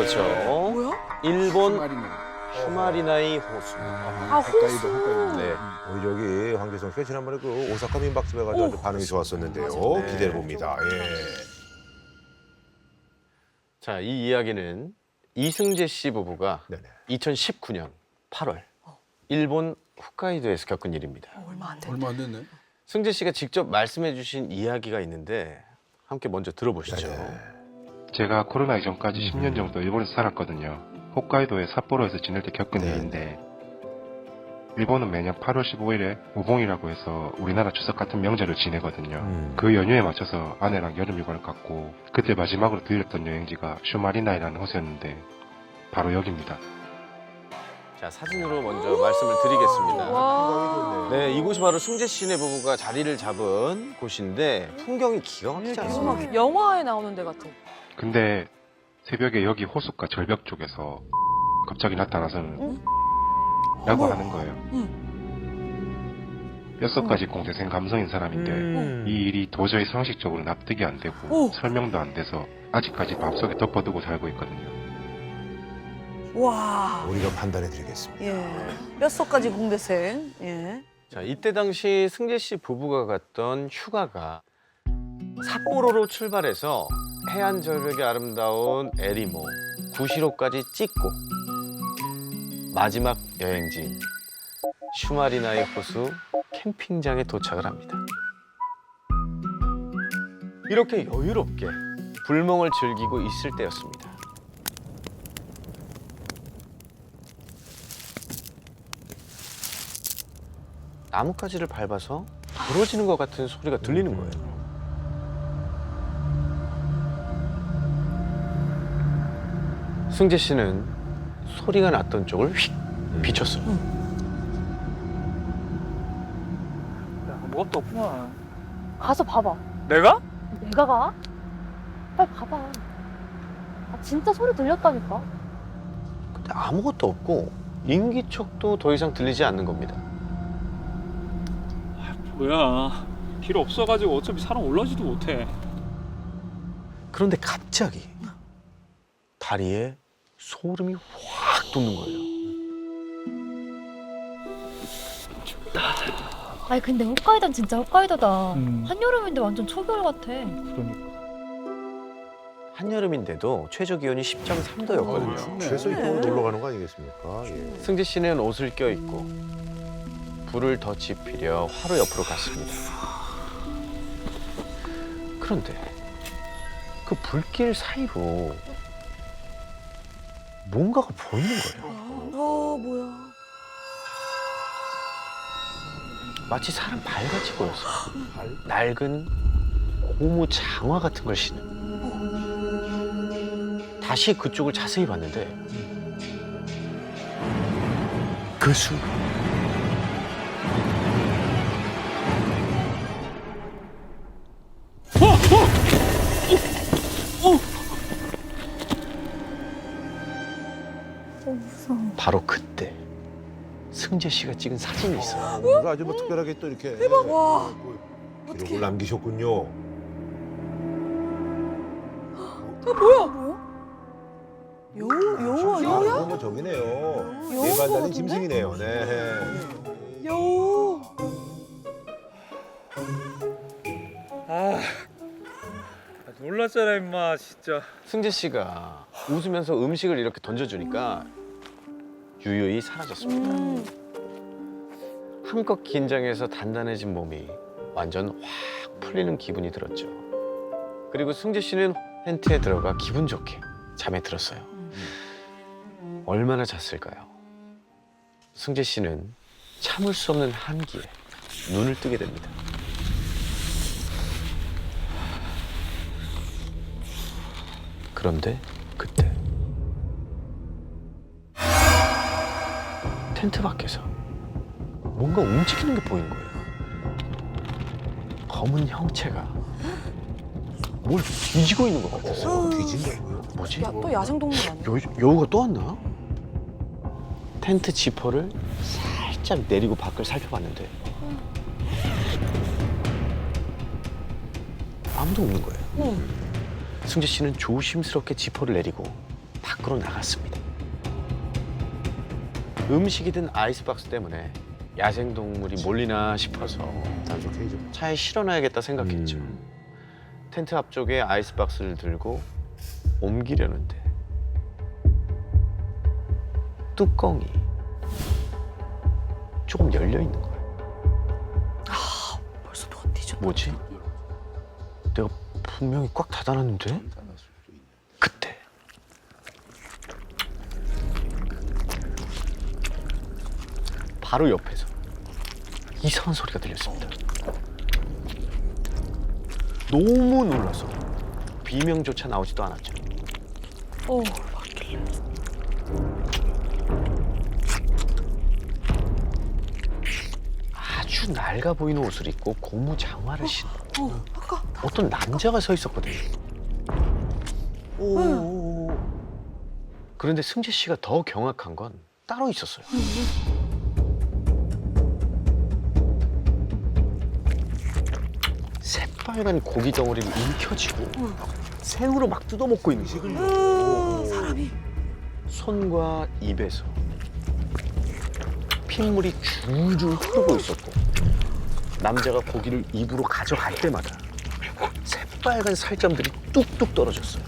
그렇죠. 뭐야? 일본 마리네. 슈마리나이 호수. 호수. 네. 우리 저기 황재성 씨가 지난번에 그 오사카 민박집에 가서 아주 반응이 좋았었는데요. 네. 기대해 봅니다. 예. 자, 이 이야기는 이승재 씨 부부가 네네. 2019년 8월 일본 홋카이도에서 겪은 일입니다. 얼마 안 돼. 얼마 안 됐네. 승재 씨가 직접 말씀해 주신 이야기가 있는데 함께 먼저 들어보시죠. 제가 코로나 이전까지 10년 정도 일본에서 살았거든요. 홋카이도의 삿포로에서 지낼 때 겪은 네. 일인데 일본은 매년 8월 15일에 오봉이라고 해서 우리나라 추석 같은 명절을 지내거든요. 그 연휴에 맞춰서 아내랑 여름 휴가를 갔고 그때 마지막으로 들렸던 여행지가 슈마리나이라는 호수였는데 바로 여기입니다. 자, 사진으로 먼저 말씀을 드리겠습니다. 와. 네, 이곳이 바로 승재 씨네 부부가 자리를 잡은 곳인데 풍경이 기가 막히지 않습니까? 정말 영화에 나오는 데 같아. 근데 새벽에 여기 호숫가 절벽 쪽에서 갑자기 나타나서는 라고 하는 거예요. 뼛속까지 공대생 감성인 사람인데 이 일이 도저히 상식적으로 납득이 안 되고 오. 설명도 안 돼서 아직까지 맘속에 덮어두고 살고 있거든요. 와. 우리가 판단해 드리겠습니다. 예. 뼛속까지 공대생. 예. 자, 이때 당시 승재 씨 부부가 갔던 휴가가 삿포로로 출발해서 해안 절벽이 아름다운 에리모, 구시로까지 찍고 마지막 여행지인 슈마리나이 호수 캠핑장에 도착을 합니다. 이렇게 여유롭게 불멍을 즐기고 있을 때였습니다. 나뭇가지를 밟아서 부러지는 것 같은 소리가 들리는 거예요. 승재 씨는 소리가 났던 쪽을 휙 비췄어요. 아무것도 없구나. 가서 봐봐. 내가? 내가 가? 빨리 봐봐. 아, 진짜 소리 들렸다니까. 근데 아무것도 없고 인기척도 더 이상 들리지 않는 겁니다. 뭐야. 길 없어가지고 어차피 사람 올라오지도 못해. 그런데 갑자기 다리에 소름이 확 돋는 거예요. 아니 근데 홋카이도는 진짜 홋카이도다. 음. 한여름인데 완전 초겨울 같아. 그러니까. 한여름인데도 최저 기온이 10.3도였거든요. 춥네. 최소 이쪽으로 놀러 가는 거 아니겠습니까? 예. 승재 씨는 옷을 껴입고 불을 더 지피려 화로 옆으로 갔습니다. 그런데 그 불길 사이로 뭔가가 보이는 거예요. 뭐야. 마치 사람 발같이 보였어요. 낡은 고무 장화 같은 걸 신은. 다시 그쪽을 자세히 봤는데 그 순간 바로 그때 승재 씨가 찍은 사진이 있어요. 뭔가 아주 뭐 특별하게 또 이렇게 대박. 와. 기록을 남기셨군요. 뭐야? 여우야? 이건 뭐 저기네요. 여우 네발 달린 같은데? 짐승이네요. 네. 여우. 아, 놀랐잖아 임마 진짜. 승재 씨가 웃으면서 음식을 이렇게 던져주니까 유유히 사라졌습니다. 한껏 긴장해서 단단해진 몸이 완전 확 풀리는 기분이 들었죠. 그리고 승재 씨는 텐트에 들어가 기분 좋게 잠에 들었어요. 얼마나 잤을까요? 승재 씨는 참을 수 없는 한기에 눈을 뜨게 됩니다. 그런데 그때 텐트 밖에서 뭔가 움직이는 게 보이는 거예요. 검은 형체가 뭘 뒤지고 있는 것 같았어요. 뒤진다고요? 뭐지? 또 야생동물 아니야? 여우가 또 왔나? 텐트 지퍼를 살짝 내리고 밖을 살펴봤는데 아무도 없는 거예요. 승재 씨는 조심스럽게 지퍼를 내리고 밖으로 나갔습니다. 음식이 든 아이스박스 때문에 야생동물이 몰리나 싶어서 단속해야죠. 차에 실어놔야겠다 생각했죠. 텐트 앞쪽에 아이스박스를 들고 옮기려는데 뚜껑이 조금 열려 있는 거예요. 벌써 누가 뒤졌다. 뭐지? 내가 분명히 꽉 닫아놨는데? 그때 바로 옆에서 이상한 소리가 들렸습니다. 너무 놀라서 비명조차 나오지도 않았죠. 맞길래. 아주 낡아 보이는 옷을 입고 고무 장화를 신은 아까. 어떤 남자가 서 있었거든요. 그런데 승재 씨가 더 경악한 건 따로 있었어요. 새빨간 고기 덩어리를 움켜쥐고 생으로 막 뜯어먹고 있는 거예요. 사람이. 손과 입에서 핏물이 줄줄 흐르고 있었고 남자가 고기를 입으로 가져갈 때마다 새빨간 살점들이 뚝뚝 떨어졌어요.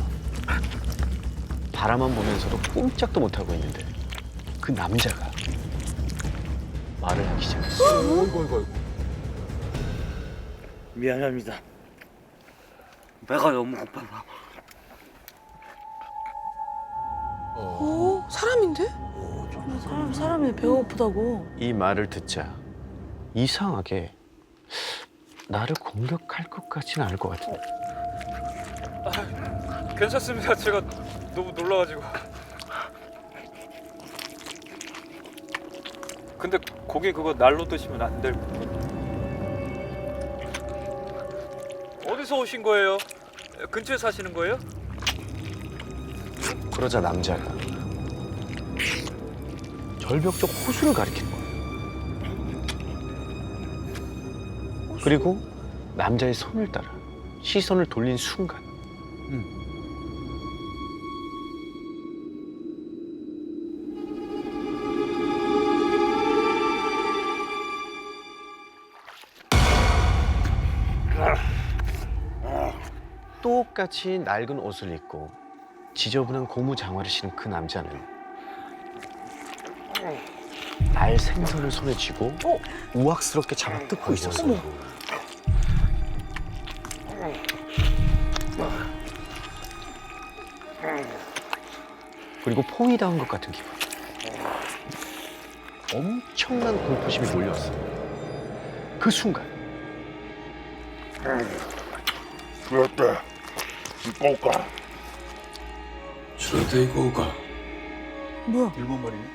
바라만 보면서도 꼼짝도 못하고 있는데 그 남자가 말을 하기 시작했어요. 미안합니다. 배가 너무 고파서. 사람인데? 사람이 배가 고프다고. 이 말을 듣자 이상하게 나를 공격할 것 같지는 않을 것 같은데 괜찮습니다. 제가 너무 놀라가지고. 근데 고기 그거 날로 드시면 안 될 거예요. 어디서 오신 거예요? 근처에 사시는 거예요? 그러자 남자가 절벽 쪽 호수를 가리키는 거예요. 그리고 남자의 손을 따라 시선을 돌린 순간 똑같이 낡은 옷을 입고 지저분한 고무 장화를 신은 그 남자는 날 생선을 손에 쥐고 우악스럽게 잡아 뜯고 있었어요. 그리고 폼이 닿은 것 같은 기분. 엄청난 공포심이 몰려왔어요. 그 순간 저한테 이거 올까? 뭐야?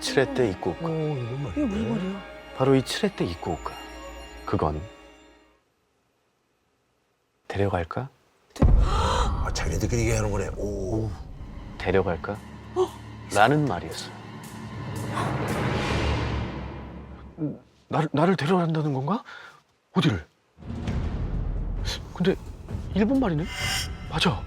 칠레떼 이꼬우까. 이게 무슨 말이야? 바로 이 칠레떼 이꼬우까. 그건 데려갈까? 아, 자기네들끼리 얘기하는 거네. 오. 데려갈까? 라는 말이었어요. 나를 데려간다는 건가? 어디를? 근데 일본 말이네? 맞아.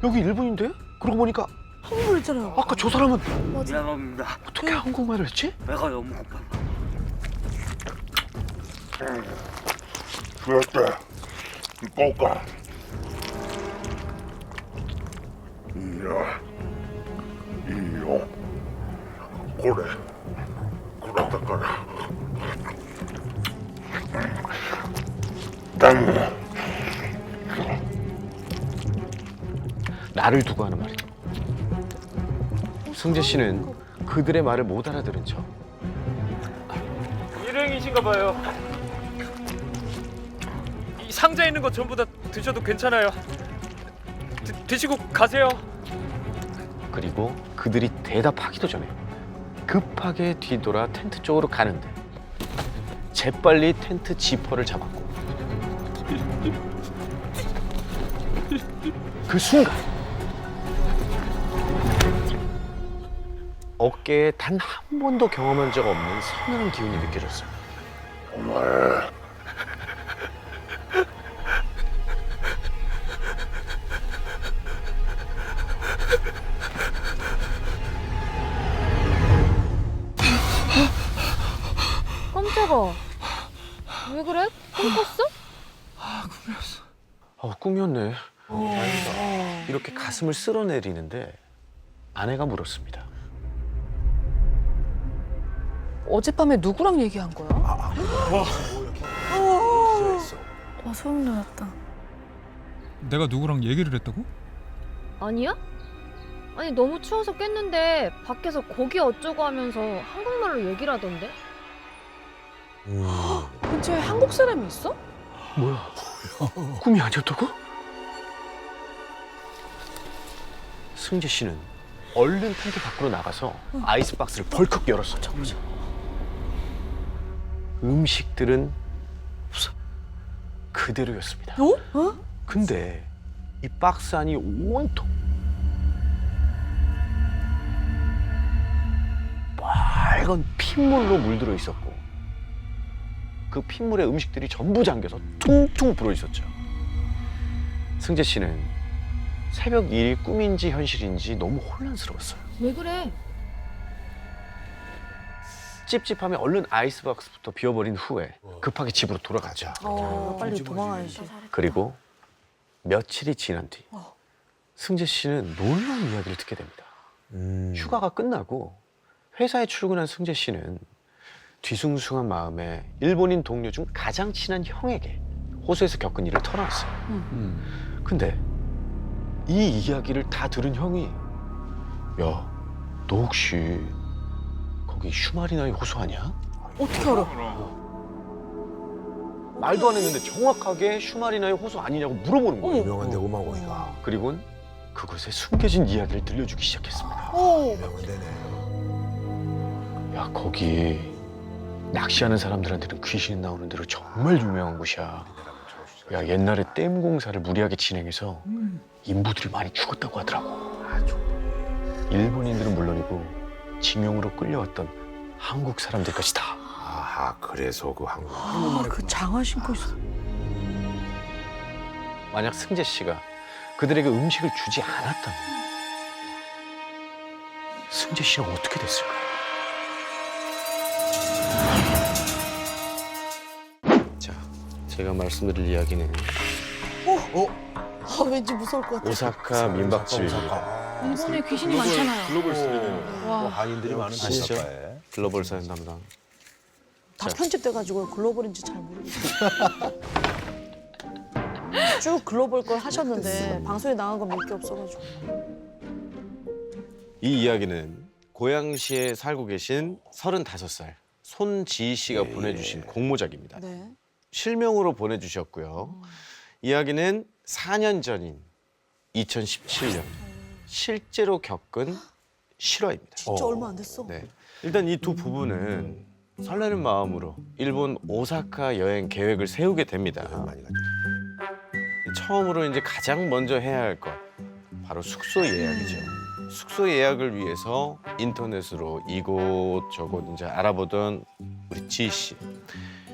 여기 일본인데? 그러고 보니까 한국말 했잖아요. 아까 저 사람은 미안합니다. 어떻게 한국말을 했지? 배가 너무 고파서. 나를 두고 하는 말이죠. 승재 씨는 그들의 말을 못 알아들은 척 일행이신가 봐요. 이 상자에 있는 거 전부 다 드셔도 괜찮아요. 드시고 가세요. 그리고 그들이 대답하기도 전에 급하게 뒤돌아 텐트 쪽으로 가는데 재빨리 텐트 지퍼를 잡았고 그 순간 어깨에 단 한 번도 경험한 적 없는 서늘한 기운이 느껴졌어요. 깜짝아. 왜 그래? 꿈 꿨어? 꿈이었네. 다행이다. 이렇게 가슴을 쓸어내리는데 아내가 물었습니다. 어젯밤에 누구랑 얘기한 거야? 소름 돋았다. 내가 누구랑 얘기를 했다고? 아니야? 아니 너무 추워서 깼는데 밖에서 고기 어쩌고 하면서 한국말로 얘기를 하던데? 근처에 한국 사람이 있어? 뭐야? 꿈이 아니었다고? 승재 씨는 얼른 텐트 밖으로 나가서 아이스박스를 벌컥 열었어요. 음식들은 그대로였습니다. 어? 근데 이 박스 안이 온통 빨간 핏물로 물들어 있었고 그 핏물에 음식들이 전부 잠겨서 퉁퉁 불어 있었죠. 승재 씨는 새벽 일이 꿈인지 현실인지 너무 혼란스러웠어요. 왜 그래? 찝찝하며 얼른 아이스박스부터 비워버린 후에 급하게 집으로 돌아갔죠. 빨리 도망가야지. 그리고 며칠이 지난 뒤 승재 씨는 놀라운 이야기를 듣게 됩니다. 휴가가 끝나고 회사에 출근한 승재 씨는 뒤숭숭한 마음에 일본인 동료 중 가장 친한 형에게 호수에서 겪은 일을 털어놨어요. 근데 이 이야기를 다 들은 형이 야, 너 혹시 거기 슈마리나이 호수 아니야? 어떻게 알아? 말도 안 했는데 정확하게 슈마리나이 호수 아니냐고 물어보는 거예요. 유명한 데고 막 거기가. 그리고는 그곳에 숨겨진 이야기를 들려주기 시작했습니다. 유명한 데네. 야, 거기 낚시하는 사람들한테는 귀신 나오는 대로 정말 유명한 곳이야. 야, 옛날에 댐 공사를 무리하게 진행해서 인부들이 많이 죽었다고 하더라고. 일본인들은 물론이고 징용으로 끌려왔던 한국 사람들 것이다. 아하, 그래서 그 한국. 그 장화 신고 있어. 만약 승재 씨가 그들에게 음식을 주지 않았다면 승재 씨는 어떻게 됐을까요? 자, 제가 말씀드릴 이야기는 왠지 무서울 것 같아. 오사카 민박집입니다. 일본에 귀신이 많잖아요. 글로벌 스타일이네요. 또 한인들이 많은 아시죠? 곳이니까. 글로벌 사연 담당. 다 편집돼가지고 글로벌인지 잘 모르겠어. 쭉 글로벌 걸 하셨는데 방송에 나간 건 몇 개 없어가지고. 이 이야기는 고양시에 살고 계신 35살 손지희 씨가 보내주신 공모작입니다. 네. 실명으로 보내주셨고요. 이야기는 4년 전인 2017년 실제로 겪은 실화입니다. 진짜 얼마 안 됐어. 네. 일단 이 두 부부는 설레는 마음으로 일본 오사카 여행 계획을 세우게 됩니다. 많이 가죠. 처음으로 이제 가장 먼저 해야 할 것 바로 숙소 예약이죠. 숙소 예약을 위해서 인터넷으로 이곳저곳 이제 알아보던 우리 지희 씨.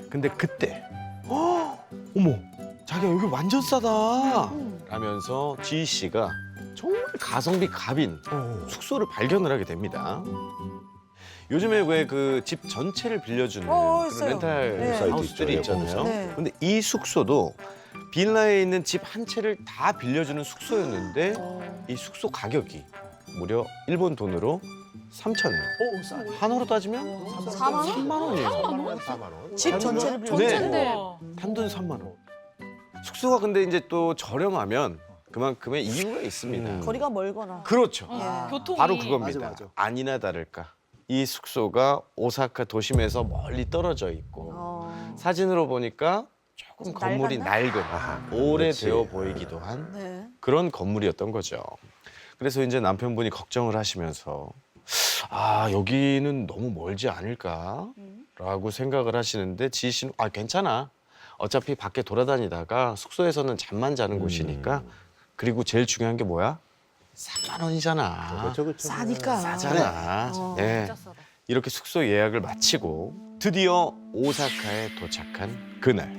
근데 그때 어머, 자기야 여기 완전 싸다 라면서 지희 씨가 정말 가성비 갑인 숙소를 발견을 하게 됩니다. 요즘에 왜 그 집 전체를 빌려주는 그런 있어요. 렌탈 네. 하우스들이 있죠. 있잖아요. 네. 근데 이 숙소도 빌라에 있는 집 한 채를 다 빌려주는 숙소였는데 이 숙소 가격이 무려 일본 돈으로 3,000원. 한화로 따지면 4만 원? 3만 원이에요. 4만 원. 집 전체를 빌려. 네. 단돈 3만 원. 숙소가 근데 이제 또 저렴하면 그만큼의 이유가 있습니다. 거리가 멀거나. 그렇죠. 예. 교통이. 바로 그겁니다. 맞아. 아니나 다를까. 이 숙소가 오사카 도심에서 멀리 떨어져 있고 사진으로 보니까 조금 건물이 낡은 오래되어 그렇지. 보이기도 한 네. 그런 건물이었던 거죠. 그래서 이제 남편분이 걱정을 하시면서 아, 여기는 너무 멀지 않을까라고 생각을 하시는데 지희 씨는 아, 괜찮아. 어차피 밖에 돌아다니다가 숙소에서는 잠만 자는 곳이니까 그리고 제일 중요한 게 뭐야? 3만 원이잖아. 그렇죠. 싸니까. 싸잖아. 네. 진짜 싸다. 이렇게 숙소 예약을 마치고 드디어 오사카에 도착한 그날.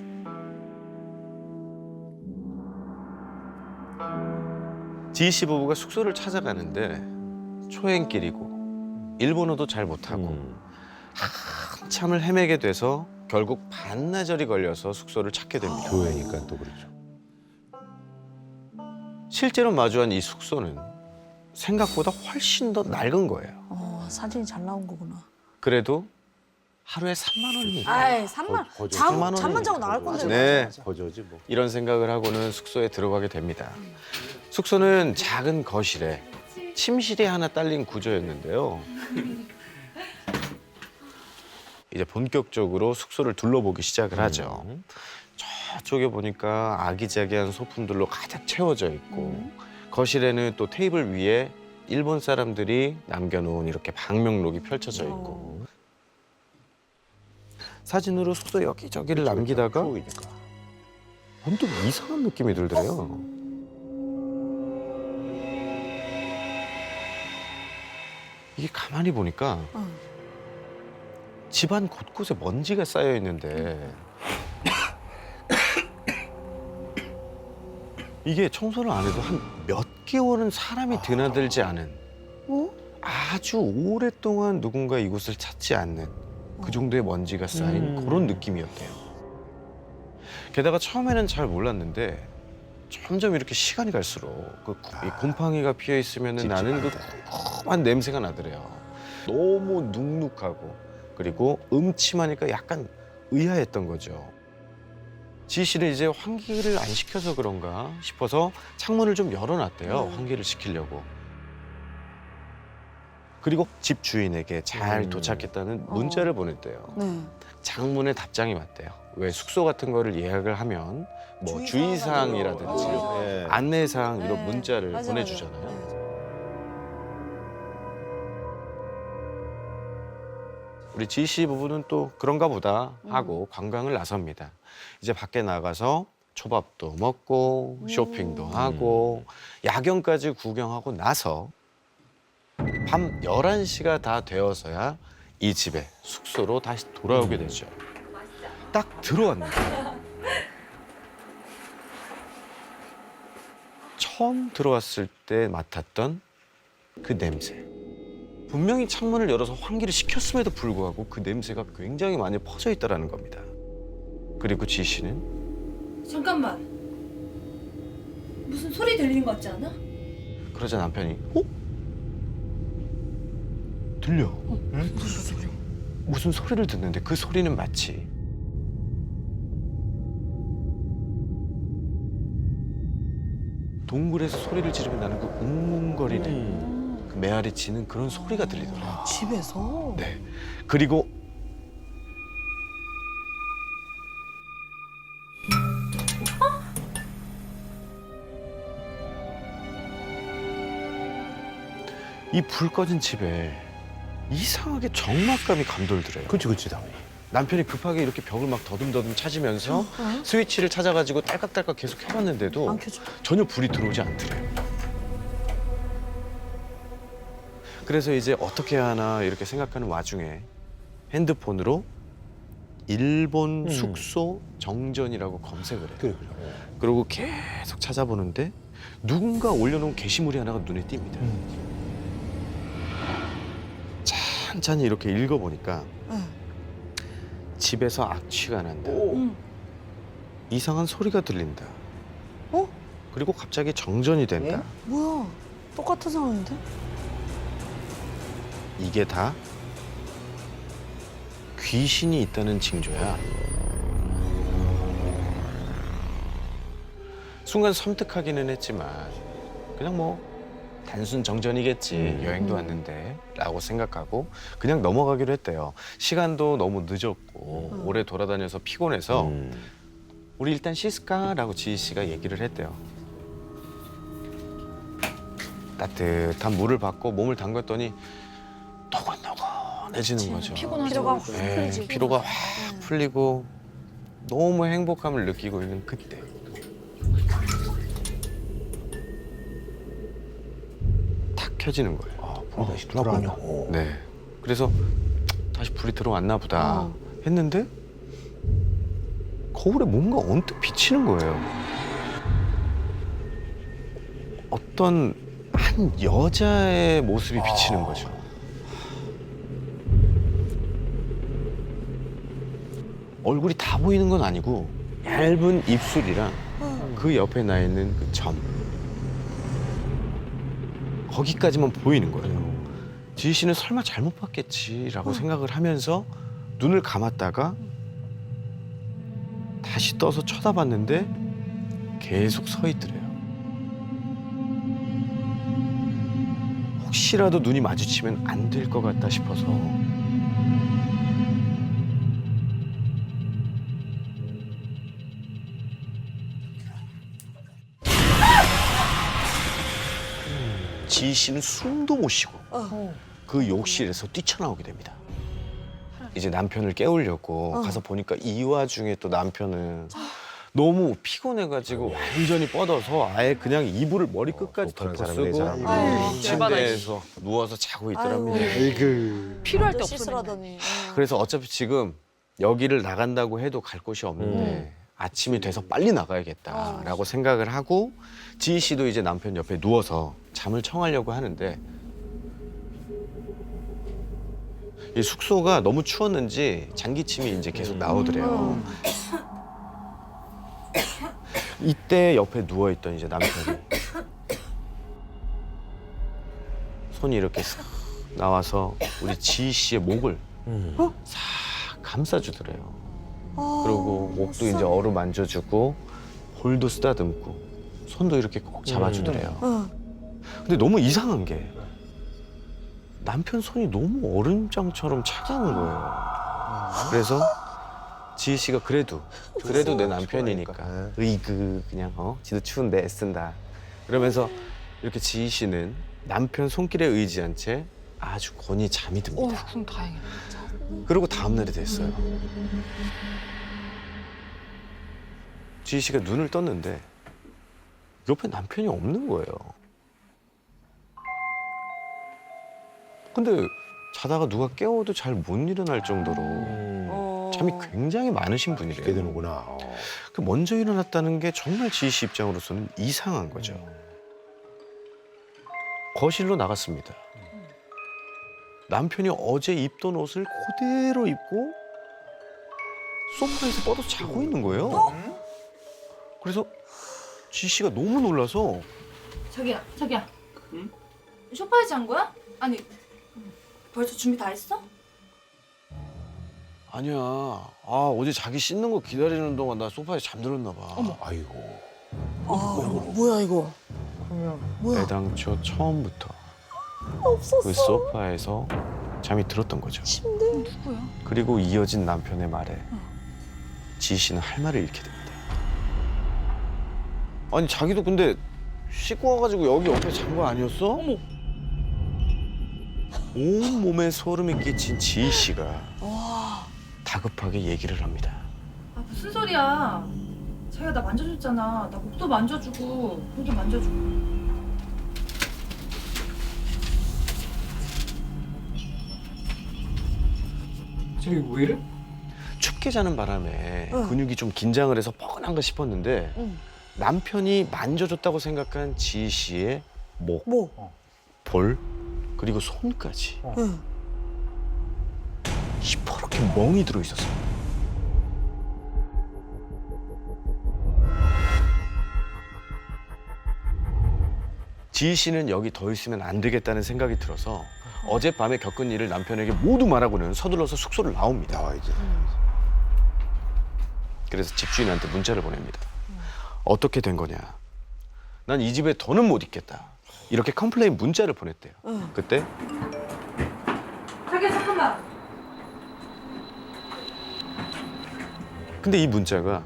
지희 씨 부부가 숙소를 찾아가는데 초행길이고 일본어도 잘 못하고 한참을 헤매게 돼서 결국 반나절이 걸려서 숙소를 찾게 됩니다. 교회니까 또 그렇죠. 실제로 마주한 이 숙소는 생각보다 훨씬 더 낡은 거예요. 사진이 잘 나온 거구나. 그래도 하루에 3만 원이니까. 아이, 3만. 거저. 잠만 자고 나갈 건데. 네. 거저지 뭐. 이런 생각을 하고는 숙소에 들어가게 됩니다. 숙소는 작은 거실에 침실이 하나 딸린 구조였는데요. 이제 본격적으로 숙소를 둘러보기 시작을 하죠. 저쪽에 보니까 아기자기한 소품들로 가득 채워져 있고 거실에는 또 테이블 위에 일본 사람들이 남겨놓은 이렇게 방명록이 펼쳐져 있고 사진으로 숙소 여기저기를 남기다가 추우니까. 문득 이상한 느낌이 들더래요. 이게 가만히 보니까 집안 곳곳에 먼지가 쌓여 있는데 이게 청소를 안 해도 한 몇 개월은 사람이 드나들지 않은 아주 오랫동안 누군가 이곳을 찾지 않는 그 정도의 먼지가 쌓인 그런 느낌이었대요. 게다가 처음에는 잘 몰랐는데 점점 이렇게 시간이 갈수록 이 곰팡이가 피어 있으면 나는 그 쿰쿰한 냄새가 나더래요. 너무 눅눅하고 그리고 음침하니까 약간 의아했던 거죠. 지희 씨는 이제 환기를 안 시켜서 그런가 싶어서 창문을 좀 열어놨대요. 환기를 시키려고. 그리고 집 주인에게 잘 도착했다는 문자를 보냈대요. 네. 장문의 답장이 왔대요. 왜 숙소 같은 거를 예약을 하면 뭐 주의사항이라든지 네. 안내사항 이런 네. 문자를 맞아, 보내주잖아요. 맞아. 우리 지희 씨 부부는 또 그런가 보다 하고 관광을 나섭니다. 이제 밖에 나가서 초밥도 먹고 쇼핑도 하고 야경까지 구경하고 나서 밤 11시가 다 되어서야 이 집에 숙소로 다시 돌아오게 되죠. 딱 들어왔는데 처음 들어왔을 때 맡았던 그 냄새. 분명히 창문을 열어서 환기를 시켰음에도 불구하고 그 냄새가 굉장히 많이 퍼져 있다는 겁니다. 그리고 지희 씨는 잠깐만. 무슨 소리 들리는 것 같지 않아? 그러자 남편이 들려. 무슨 소리를 듣는데 그 소리는 마치 동굴에서 소리를 지르면 나는 그 웅웅거리는 그 메아리 치는 그런 소리가 들리더라고요. 집에서? 네. 그리고 이 불 꺼진 집에 이상하게 적막감이 감돌더래요. 그치 당연히. 남편이 급하게 이렇게 벽을 막 더듬더듬 찾으면서 스위치를 찾아가지고 딸깍딸깍 계속 해봤는데도 안 켜져. 전혀 불이 들어오지 않더래요. 그래서 이제 어떻게 하나 이렇게 생각하는 와중에 핸드폰으로 일본 숙소 정전이라고 검색을 해요. 그래. 그리고 계속 찾아보는데 누군가 올려놓은 게시물이 하나가 눈에 띕니다. 천천히 이렇게 읽어보니까 집에서 악취가 난다. 이상한 소리가 들린다. 그리고 갑자기 정전이 된다. 뭐야? 똑같은 상황인데? 이게 다 귀신이 있다는 징조야. 순간 섬뜩하기는 했지만 그냥 뭐 단순 정전이겠지. 여행도 왔는데 라고 생각하고 그냥 넘어가기로 했대요. 시간도 너무 늦었고 오래 돌아다녀서 피곤해서 우리 일단 씻을까라고 지희 씨가 얘기를 했대요. 따뜻한 물을 받고 몸을 담갔더니 노곤노곤해지는 거죠. 피로가 확 네, 풀리지. 피로가 확 풀리고 너무 행복함을 느끼고 있는 그때 탁 켜지는 거예요. 불이 다시 돌아가냐고. 네. 그래서 다시 불이 들어왔나 보다 했는데 거울에 뭔가 언뜻 비치는 거예요. 어떤 한 여자의 모습이 비치는 거죠. 얼굴이 다 보이는 건 아니고 얇은 입술이랑 그 옆에 나 있는 그 점 거기까지만 보이는 거예요. 지희 씨는 설마 잘못 봤겠지라고 생각을 하면서 눈을 감았다가 다시 떠서 쳐다봤는데 계속 서 있더래요. 혹시라도 눈이 마주치면 안 될 것 같다 싶어서 지희 씨는 숨도 못 쉬고 그 욕실에서 뛰쳐나오게 됩니다. 이제 남편을 깨우려고 가서 보니까 이 와중에 또 남편은 너무 피곤해가지고 완전히 뻗어서 아예 그냥 이불을 머리 끝까지 독하는 덮어쓰고 사람이네, 아유, 침대에서 누워서 자고 있더랍니다. 필요할 때 없으라더니. 그래서 어차피 지금 여기를 나간다고 해도 갈 곳이 없는데 아침이 돼서 빨리 나가야겠다라고 생각을 하고 지희 씨도 이제 남편 옆에 누워서 잠을 청하려고 하는데 이 숙소가 너무 추웠는지 장기침이 이제 계속 나오더래요. 이때 옆에 누워있던 이제 남편이 손이 이렇게 싹 나와서 우리 지희 씨의 목을 싹 감싸주더래요. 그리고 목도 이제 어루만져주고 볼도 쓰다듬고 손도 이렇게 꼭 잡아주더래요. 근데 너무 이상한 게 남편 손이 너무 얼음장처럼 차가운 거예요. 그래서 지희 씨가 그래도 내 남편이니까 으이그 그냥 지도 추운데 애쓴다 그러면서 이렇게 지희 씨는 남편 손길에 의지한 채 아주 곤히 잠이 듭니다. 그럼 다행이다. 그리고 다음 날이 됐어요. 지희 씨가 눈을 떴는데 옆에 남편이 없는 거예요. 근데 자다가 누가 깨워도 잘 못 일어날 정도로 잠이 굉장히 많으신 분이래요. 그렇게 되는구나. 그 먼저 일어났다는 게 정말 지희 씨 입장으로서는 이상한 거죠. 거실로 나갔습니다. 남편이 어제 입던 옷을 그대로 입고 소파에서 뻗어서 자고 있는 거예요. 그래서 지희 씨가 너무 놀라서 자기야. 응? 소파에 잔 거야? 아니, 벌써 준비 다 했어? 아니야. 어제 자기 씻는 거 기다리는 동안 나 소파에 잠들었나 봐. 아이고. 뭐야 이거? 뭐야? 애당초 처음부터 그 소파에서 잠이 들었던 거죠. 침대? 누구야? 그리고 이어진 남편의 말에 지희 씨는 할 말을 잃게 됩니다. 아니 자기도 근데 씻고 와가지고 여기 옆에 잔 거 아니었어? 어머. 온 몸에 소름이 끼친 지희 씨가 다급하게 얘기를 합니다. 아, 무슨 소리야? 자기가 나 만져줬잖아. 나 목도 만져주고 볼도 만져주고. 저기 왜 이래? 춥게 자는 바람에 근육이 좀 긴장을 해서 뻐근한가 싶었는데 남편이 만져줬다고 생각한 지희 씨의 목, 볼, 그리고 손까지 시퍼렇게 멍이 들어 있었어요. 지희 씨는 여기 더 있으면 안 되겠다는 생각이 들어서 어젯밤에 겪은 일을 남편에게 모두 말하고는 서둘러서 숙소를 나옵니다. 나와야지. 그래서 집주인한테 문자를 보냅니다. 어떻게 된 거냐? 난 이 집에 더는 못 있겠다. 이렇게 컴플레인 문자를 보냈대요. 그때 자기야, 잠깐만. 근데 이 문자가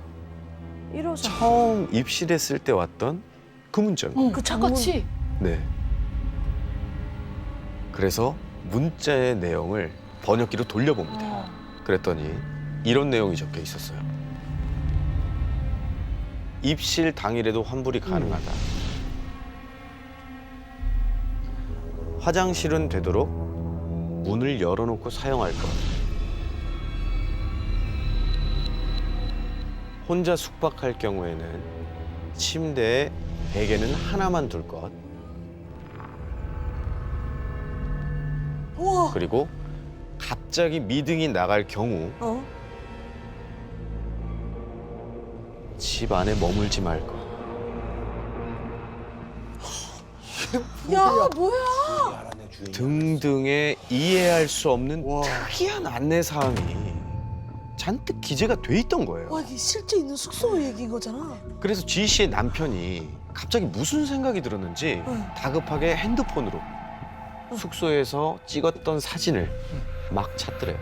이러자. 처음 입실했을 때 왔던 그 문자입니다. 그 착같이. 네. 그래서 문자의 내용을 번역기로 돌려봅니다. 그랬더니 이런 내용이 적혀 있었어요. 입실 당일에도 환불이 가능하다. 화장실은 되도록 문을 열어놓고 사용할 것. 혼자 숙박할 경우에는 침대에 베개는 하나만 둘 것. 우와. 그리고 갑자기 미등이 나갈 경우 집 안에 머물지 말 것. 야, 뭐야? 등등의 이해할 수 없는 특이한 안내 사항이 잔뜩 기재가 돼 있던 거예요. 와, 이게 실제 있는 숙소 얘기인 거잖아. 그래서 지희 씨의 남편이 갑자기 무슨 생각이 들었는지 다급하게 핸드폰으로 숙소에서 찍었던 사진을 막 찾더래요.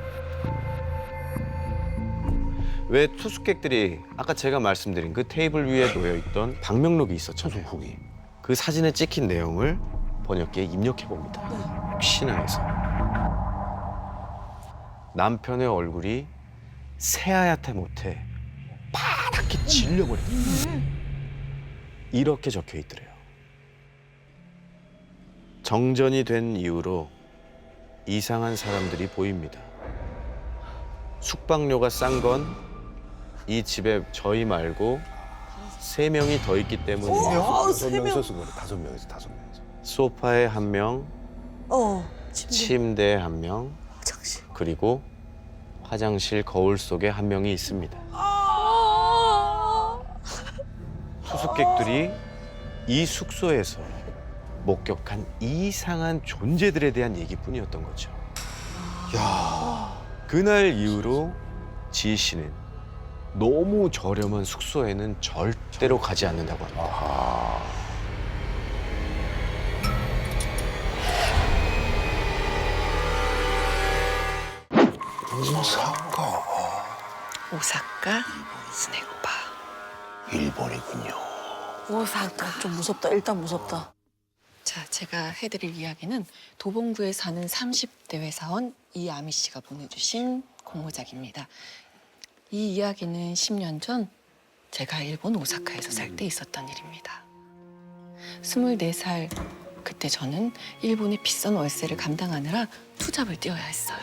왜 투숙객들이 아까 제가 말씀드린 그 테이블 위에 놓여있던 방명록이 있었잖아요. 후기. 그 사진에 찍힌 내용을 번역기에 입력해 봅니다. 혹시나 해서. 남편의 얼굴이 새하얗게 못해 파랗게 질려버렸다. 이렇게 적혀 있더래요. 정전이 된 이후로 이상한 사람들이 보입니다. 숙박료가 싼 건 이 집에 저희 말고 3명이 더 있기 때문이에요. 다섯 명이서 쓴 거네. 5명에서 5명에서. 소파에 1명, 침대에 1명, 화장실. 그리고 화장실 거울 속에 1명이 있습니다. 투숙객들이 이 숙소에서 목격한 이상한 존재들에 대한 얘기뿐이었던 거죠. 그날 이후로 지희 씨는 너무 저렴한 숙소에는 절대로 가지 않는다고 합니다. 오사카 스낵바. 일본이군요. 오사카. 좀 무섭다. 일단 무섭다. 자, 제가 해드릴 이야기는 도봉구에 사는 30대 회사원 이아미 씨가 보내주신 공모작입니다. 이 이야기는 10년 전 제가 일본 오사카에서 살 때 있었던 일입니다. 24살 그때 저는 일본의 비싼 월세를 감당하느라 투잡을 뛰어야 했어요.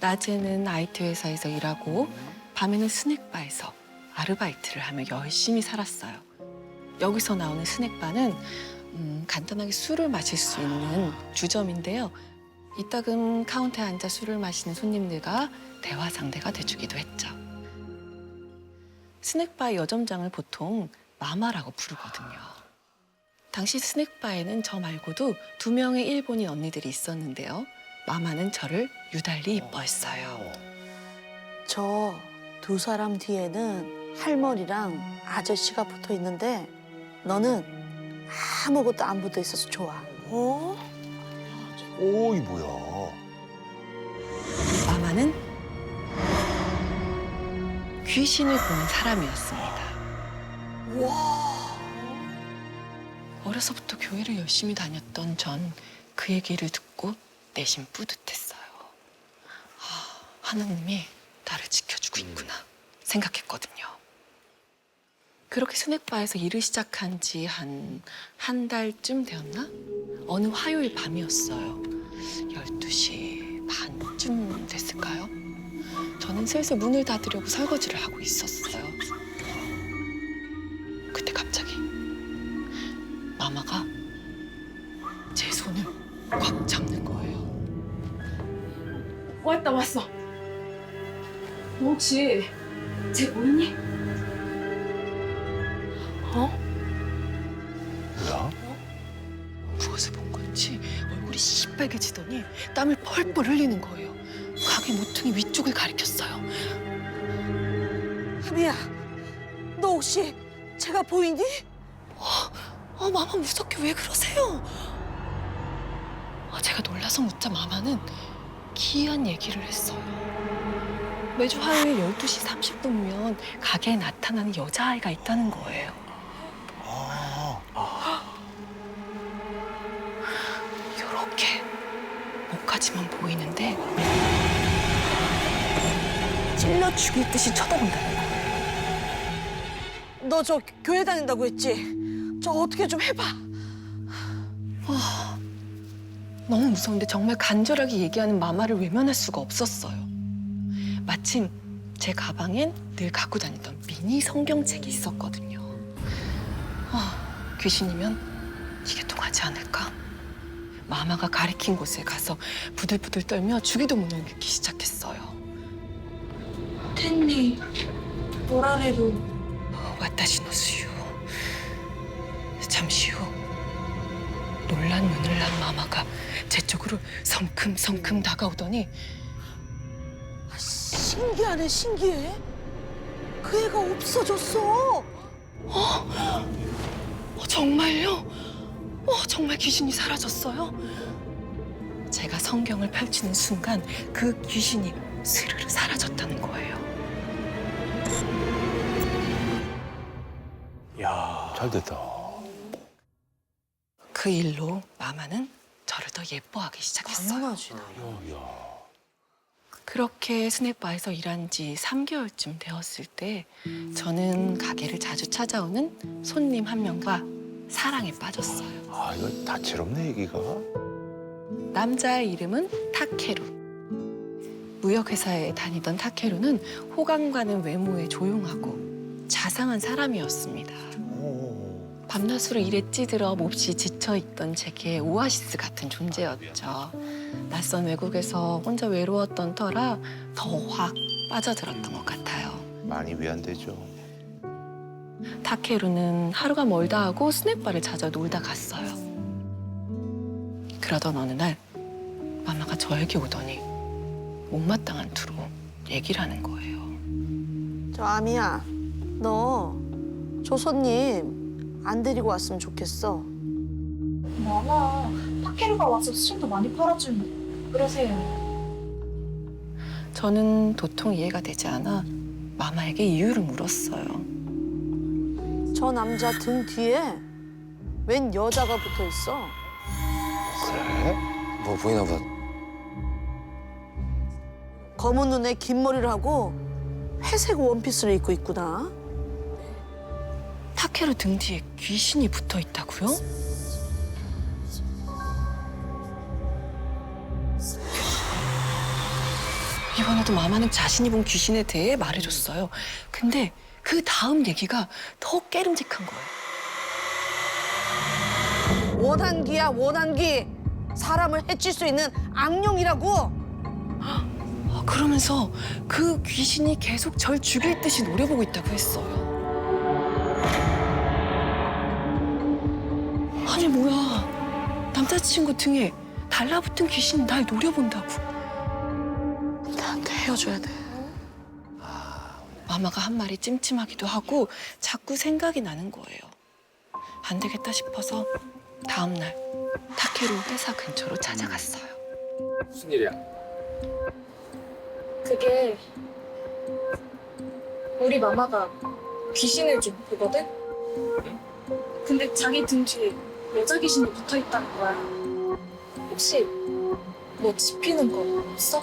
낮에는 IT 회사에서 일하고 밤에는 스낵바에서 아르바이트를 하며 열심히 살았어요. 여기서 나오는 스낵바는 간단하게 술을 마실 수 있는 주점인데요. 이따금 카운터에 앉아 술을 마시는 손님들과 대화 상대가 돼주기도 했죠. 스낵바의 여점장을 보통 마마라고 부르거든요. 당시 스낵바에는 저 말고도 2명의 일본인 언니들이 있었는데요. 마마는 저를 유달리 이뻐했어요. 저 2사람 뒤에는 할머니랑 아저씨가 붙어 있는데 너는 아무것도 안 붙어 있어서 좋아. 오, 이 뭐야? 마마는 귀신을 보는 사람이었습니다. 어려서부터 교회를 열심히 다녔던 전 그 얘기를 듣고 내심 뿌듯했어요. 하나님이 나를 지켜주고 있구나 생각했거든요. 그렇게 스낵바에서 일을 시작한 지 한 달쯤 되었나? 어느 화요일 밤이었어요. 12시 반쯤 됐을까요? 저는 슬슬 문을 닫으려고 설거지를 하고 있었어요. 그때 갑자기 마마가 제 손을 꽉 잡는 거예요. 왔어. 너 혹시 쟤 모르니? 뭐야? 무엇을 본 건지 얼굴이 시뻘개지더니 땀을 펄펄 흘리는 거예요. 가게 모퉁이 위쪽을 가리켰어요. 하미야, 너 혹시 제가 보이니? 마마 무섭게 왜 그러세요? 제가 놀라서 묻자 마마는 기이한 얘기를 했어요. 매주 화요일 12시 30분이면 가게에 나타나는 여자아이가 있다는 거예요. 이렇게 목까지만 보이는데 찔러 죽일 듯이 쳐다본다는 거예요. 너 저 교회 다닌다고 했지? 저 어떻게 좀 해봐. 너무 무서운데 정말 간절하게 얘기하는 마마를 외면할 수가 없었어요. 마침 제 가방엔 늘 갖고 다니던 미니 성경책이 있었거든요. 귀신이면 이게 통하지 않을까? 마마가 가리킨 곳에 가서 부들부들 떨며 주기도문을 읽기 시작했어요. 텐니, 오라레도 와타시 노 수요. 잠시 후 놀란 눈을 난 마마가 제 쪽으로 성큼성큼 다가오더니 신기하네, 신기해. 그 애가 없어졌어. 정말요? 정말 귀신이 사라졌어요? 제가 성경을 펼치는 순간 그 귀신이 스르르 사라졌다는 거예요. 야, 잘 됐다. 그 일로 마마는 저를 더 예뻐하기 시작했어요. 당연하지. 그렇게 스낵바에서 일한 지 3개월쯤 되었을 때 저는 가게를 자주 찾아오는 손님 한 명과 사랑에 빠졌어요. 아, 이거 다채롭네, 얘기가. 남자의 이름은 타케루. 무역회사에 다니던 타케루는 호감가는 외모에 조용하고 자상한 사람이었습니다. 밤낮으로 일에 찌들어 몹시 지쳐있던 제게 오아시스 같은 존재였죠. 낯선 외국에서 혼자 외로웠던 터라 더 확 빠져들었던 것 같아요. 많이 위안되죠. 타케루는 하루가 멀다 하고 스낵바를 찾아 놀다 갔어요. 그러던 어느 날 마마가 저에게 오더니 못마땅한 투로 얘기를 하는 거예요. 저 아미야, 너 조선님 안 데리고 왔으면 좋겠어. 마마 타케루가 와서 수정도 많이 팔아주면 그러세요. 저는 도통 이해가 되지 않아 마마에게 이유를 물었어요. 저 남자 등 뒤에 웬 여자가 붙어 있어. 그래? 뭐 보이나 보다. 검은 눈에 긴 머리를 하고 회색 원피스를 입고 있구나. 타케루 등 뒤에 귀신이 붙어 있다고요? 이번에도 마마는 자신이 본 귀신에 대해 말해줬어요. 근데 그 다음 얘기가 더 깨름직한 거예요. 원한기야, 원한기. 사람을 해칠 수 있는 악령이라고. 그러면서 그 귀신이 계속 절 죽일 듯이 노려보고 있다고 했어요. 아니 뭐야, 남자친구 등에 달라붙은 귀신이 날 노려본다고. 나한테 헤어져야 돼. 마마가 한 말이 찜찜하기도 하고 자꾸 생각이 나는 거예요. 안 되겠다 싶어서 다음 날 타케루 회사 근처로 찾아갔어요. 무슨 일이야? 그게 우리 마마가 귀신을 좀 보거든? 근데 자기 등 뒤에 여자 귀신이 붙어 있다는 거야. 혹시 뭐 짚히는 거 없어?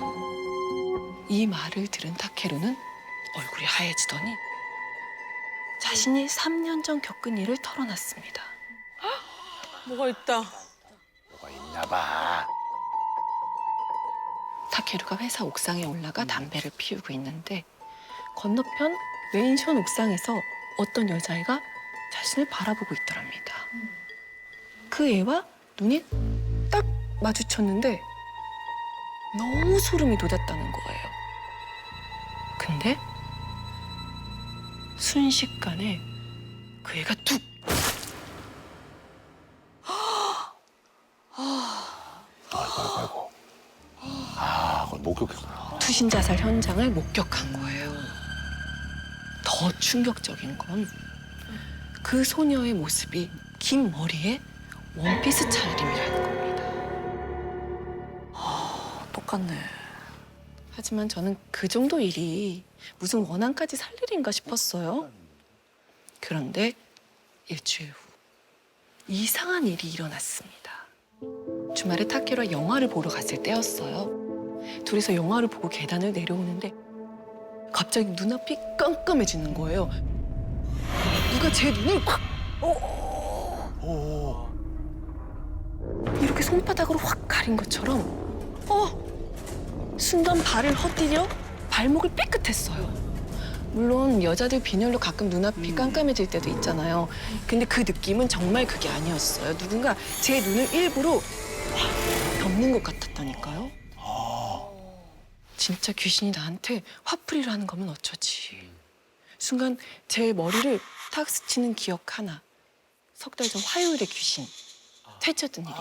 이 말을 들은 타케루는 얼굴이 하얘지더니 자신이 3년 전 겪은 일을 털어놨습니다. 뭐가 있다. 뭐가 있나 봐. 타케루가 회사 옥상에 올라가 담배를 피우고 있는데 건너편 멘션 옥상에서 어떤 여자애가 자신을 바라보고 있더랍니다. 그 애와 눈이 딱 마주쳤는데 너무 소름이 돋았다는 거예요. 근데 순식간에 그 애가 툭! 아이고. 아, 그걸 목격했구나. 투신 자살 현장을 목격한 거예요. 더 충격적인 건 그 소녀의 모습이 긴 머리에 원피스 차림이라는 겁니다. 똑같네. 하지만 저는 그 정도 일이 무슨 원한까지 살 일인가 싶었어요. 그런데 일주일 후 이상한 일이 일어났습니다. 주말에 타케루와 영화를 보러 갔을 때였어요. 둘이서 영화를 보고 계단을 내려오는데 갑자기 눈앞이 깜깜해지는 거예요. 누가 제 눈을 확 이렇게 손바닥으로 확 가린 것처럼 순간 발을 헛디뎌 발목을 삐끗했어요. 물론 여자들 빈혈로 가끔 눈앞이 깜깜해질 때도 있잖아요. 근데 그 느낌은 정말 그게 아니었어요. 누군가 제 눈을 일부러 덮는 것 같았다니까요. 진짜 귀신이 나한테 화풀이를 하는 거면 어쩌지. 순간 제 머리를 탁 스치는 기억 하나. 석 달 전 화요일의 귀신. 퇴치했던 일이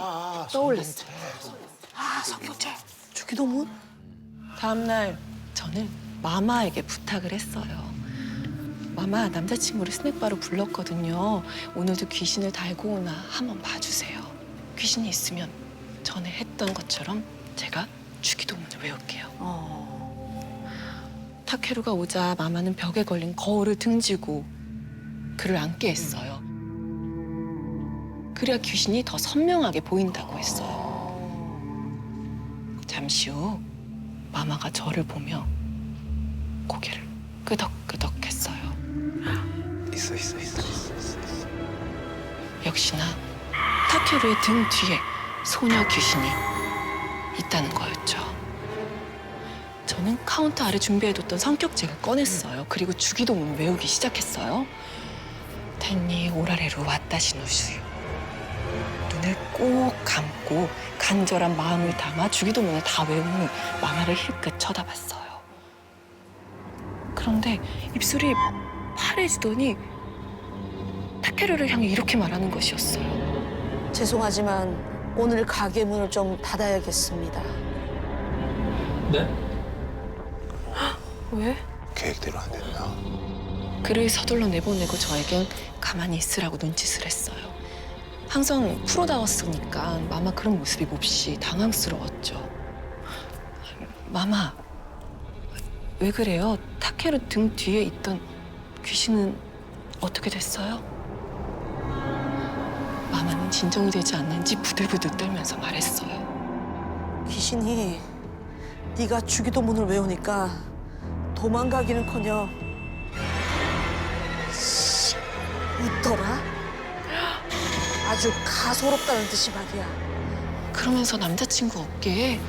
떠올랐어요. 성경책. 주기도문? 다음날 저는 마마에게 부탁을 했어요. 마마, 남자친구를 스낵바로 불렀거든요. 오늘도 귀신을 달고 오나 한번 봐주세요. 귀신이 있으면 전에 했던 것처럼 제가 주기도문을 외울게요. 타케루가 오자 마마는 벽에 걸린 거울을 등지고 그를 앉게 했어요. 그래야 귀신이 더 선명하게 보인다고 했어요. 잠시 후 마마가 저를 보며 고개를 끄덕끄덕했어요. 있어. 역시나 타케루의 등 뒤에 소녀 귀신이 있다는 거였죠. 저는 카운터 아래 준비해뒀던 성격책을 꺼냈어요. 그리고 주기도문을 외우기 시작했어요. 텐니 오라레루 와타시 노슈. 눈을 꼭 감고 간절한 마음을 담아 주기도문을 다 외운 후 마마를 힐끗 쳐다봤어요. 그런데 입술이 파래지더니 타케루를 향해 이렇게 말하는 것이었어요. 죄송하지만 오늘 가게 문을 좀 닫아야겠습니다. 네? 왜? 계획대로 안 됐나? 그를 서둘러 내보내고 저에겐 가만히 있으라고 눈짓을 했어요. 항상 프로다웠으니까 마마 그런 모습이 몹시 당황스러웠죠. 마마, 왜 그래요? 타케루 등 뒤에 있던 귀신은 어떻게 됐어요? 마마는 진정이 되지 않는지 부들부들 떨면서 말했어요. 귀신이 네가 주기도문을 외우니까 도망가기는커녕 있더라. 아주 가소롭다는 뜻이 말이야. 그러면서 남자친구 어깨에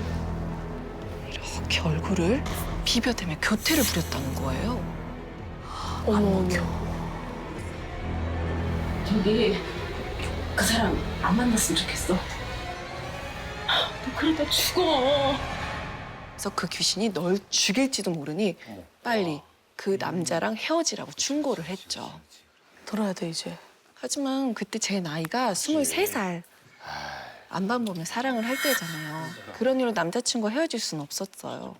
이렇게 얼굴을 비벼대며 교태를 부렸다는 거예요. 어머. 저기 그 사람 안 만났으면 좋겠어. 너 그러다 죽어. 그래서 그 귀신이 널 죽일지도 모르니 빨리 그 남자랑 헤어지라고 충고를 했죠. 들어야 돼 이제. 하지만 그때 제 나이가 23살. 안만 보면 사랑을 할 때잖아요. 그런 이유로 남자친구와 헤어질 수는 없었어요.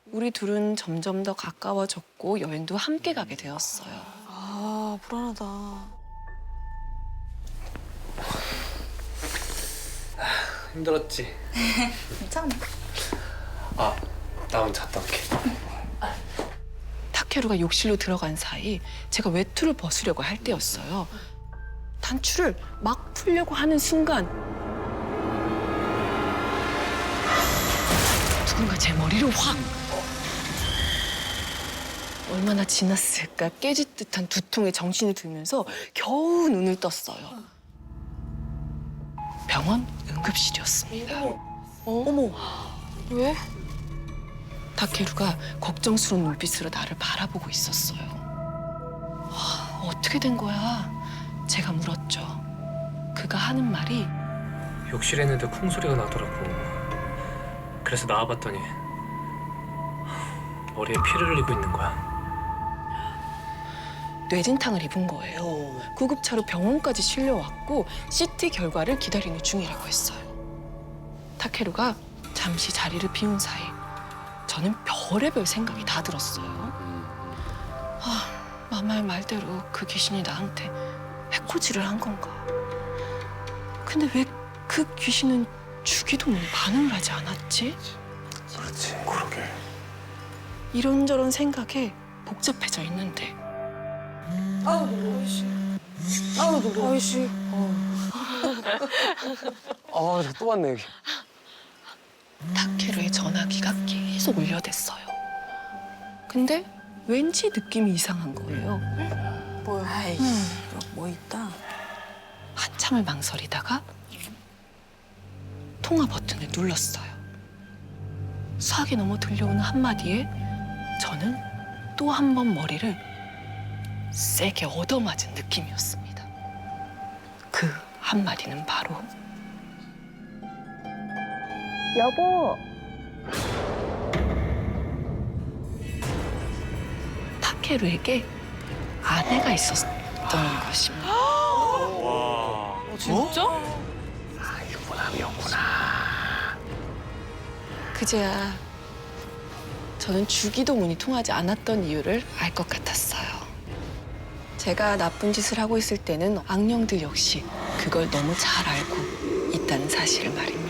우리 둘은 점점 더 가까워졌고 여행도 함께 가게 되었어요. 아 불안하다. 힘들었지? 괜찮아. 나 혼자 갔다 올게. 타케루가 욕실로 들어간 사이 제가 외투를 벗으려고 할 때였어요. 단추를 막 풀려고 하는 순간 누군가 제 머리를 확! 얼마나 지났을까 깨질 듯한 두통에 정신이 들면서 겨우 눈을 떴어요. 병원 응급실이었습니다. 어머. 왜? 타케루가 걱정스러운 눈빛으로 나를 바라보고 있었어요. 어떻게 된 거야? 제가 물었죠. 그가 하는 말이 욕실에 있는데 쿵 소리가 나더라고. 그래서 나와봤더니 머리에 피를 흘리고 있는 거야. 뇌진탕을 입은 거예요. 구급차로 병원까지 실려왔고 CT 결과를 기다리는 중이라고 했어요. 타케루가 잠시 자리를 비운 사이 저는 별의별 생각이 다 들었어요. 마마의 말대로 그 귀신이 나한테 해코지를 한 건가? 근데 왜 그 귀신은 주기도문에 반응을 하지 않았지? 그렇지. 그러게. 이런저런 생각에 복잡해져 있는데 아우 놀라. 아이씨. 또 왔네 여기. 타케루의 전화기가 계속 울려댔어요. 근데 왠지 느낌이 이상한 거예요. 뭐야? 아이, 뭐 있다. 한참을 망설이다가 통화 버튼을 눌렀어요. 수학이 넘어 들려오는 한마디에 저는 또 한 번 머리를 세게 얻어맞은 느낌이었습니다. 그 한마디는 바로 여보. 타케루에게 아내가 있었던 것입니다. 진짜? 아, 유부남이었구나. 그제야 저는 주기도문이 통하지 않았던 이유를 알 것 같았어요. 제가 나쁜 짓을 하고 있을 때는 악령들 역시 그걸 너무 잘 알고 있다는 사실을 말입니다.